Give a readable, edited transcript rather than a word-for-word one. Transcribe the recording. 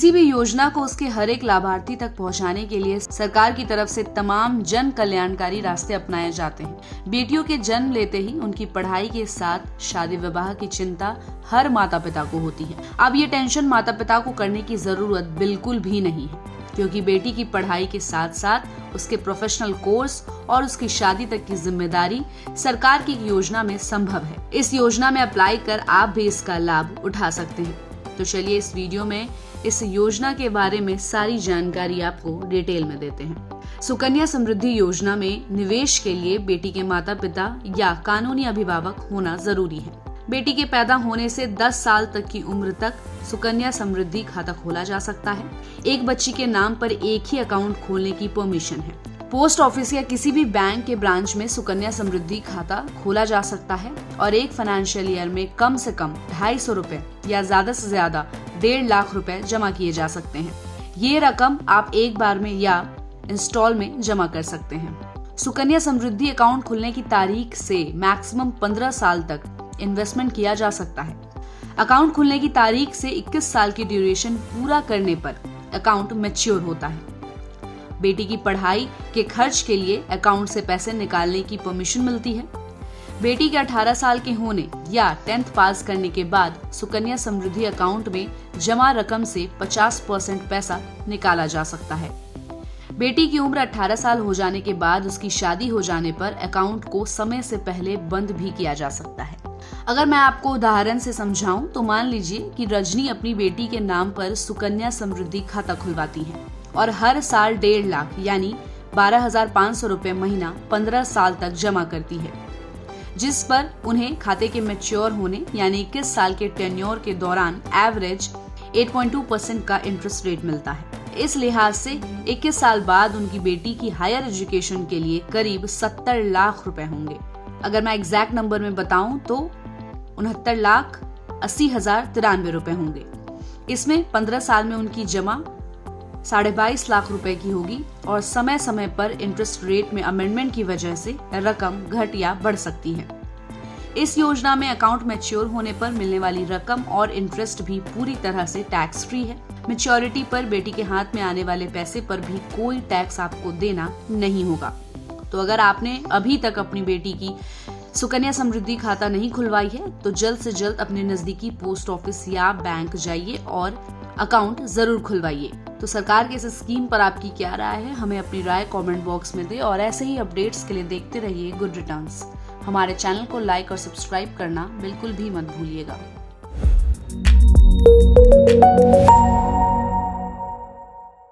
किसी भी योजना को उसके हर एक लाभार्थी तक पहुंचाने के लिए सरकार की तरफ से तमाम जन कल्याणकारी रास्ते अपनाए जाते हैं। बेटियों के जन्म लेते ही उनकी पढ़ाई के साथ शादी विवाह की चिंता हर माता पिता को होती है। अब ये टेंशन माता पिता को करने की जरूरत बिल्कुल भी नहीं है, क्योंकि बेटी की पढ़ाई के साथ साथ उसके प्रोफेशनल कोर्स और उसकी शादी तक की जिम्मेदारी सरकार की योजना में संभव है। इस योजना में अप्लाई कर आप भी इसका लाभ उठा सकते हैं। तो चलिए इस वीडियो में इस योजना के बारे में सारी जानकारी आपको डिटेल में देते हैं। सुकन्या समृद्धि योजना में निवेश के लिए बेटी के माता पिता या कानूनी अभिभावक होना जरूरी है। बेटी के पैदा होने से 10 साल तक की उम्र तक सुकन्या समृद्धि खाता खोला जा सकता है। एक बच्ची के नाम पर एक ही अकाउंट खोलने की परमिशन है। पोस्ट ऑफिस या किसी भी बैंक के ब्रांच में सुकन्या समृद्धि खाता खोला जा सकता है और एक फाइनेंशियल ईयर में कम से कम 250 रुपए या ज्यादा से ज्यादा 1.5 लाख रुपए जमा किए जा सकते हैं। ये रकम आप एक बार में या इंस्टॉल में जमा कर सकते हैं। सुकन्या समृद्धि अकाउंट खुलने की तारीख से मैक्सिमम 15 साल तक इन्वेस्टमेंट किया जा सकता है। अकाउंट खुलने की तारीख से 21 साल की ड्यूरेशन पूरा करने पर अकाउंट मैच्योर होता है। बेटी की पढ़ाई के खर्च के लिए अकाउंट से पैसे निकालने की परमिशन मिलती है। बेटी के 18 साल के होने या 10th पास करने के बाद सुकन्या समृद्धि अकाउंट में जमा रकम से 50% पैसा निकाला जा सकता है। बेटी की उम्र 18 साल हो जाने के बाद उसकी शादी हो जाने पर अकाउंट को समय से पहले बंद भी किया जा सकता है। अगर मैं आपको उदाहरण से समझाऊं तो मान लीजिए कि रजनी अपनी बेटी के नाम पर सुकन्या समृद्धि खाता खुलवाती है और हर साल 1.5 लाख यानी 12,500 रुपए महीना 15 साल तक जमा करती है, जिस पर उन्हें खाते के मैच्योर होने यानी 21 साल के टेन्योर के दौरान एवरेज 8.2% का इंटरेस्ट रेट मिलता है। इस लिहाज से 21 साल बाद उनकी बेटी की हायर एजुकेशन के लिए करीब 70 लाख रुपए होंगे। अगर मैं एग्जैक्ट नंबर में बताऊं तो 69,80,093 रुपए होंगे। इसमें 15 साल में उनकी जमा 22.5 लाख रुपए की होगी और समय समय पर इंटरेस्ट रेट में अमेंडमेंट की वजह से रकम घट या बढ़ सकती है। इस योजना में अकाउंट मैच्योर होने पर मिलने वाली रकम और इंटरेस्ट भी पूरी तरह से टैक्स फ्री है। मैच्योरिटी पर बेटी के हाथ में आने वाले पैसे पर भी कोई टैक्स आपको देना नहीं होगा। तो अगर आपने अभी तक अपनी बेटी की सुकन्या समृद्धि खाता नहीं खुलवाई है तो जल्द से जल्द अपने नजदीकी पोस्ट ऑफिस या बैंक जाइए और अकाउंट जरूर खुलवाइए। तो सरकार के इस स्कीम पर आपकी क्या राय है, हमें अपनी राय कमेंट बॉक्स में दें और ऐसे ही अपडेट्स के लिए देखते रहिए गुड रिटर्न्स। हमारे चैनल को लाइक और सब्सक्राइब करना बिल्कुल भी मत भूलिएगा।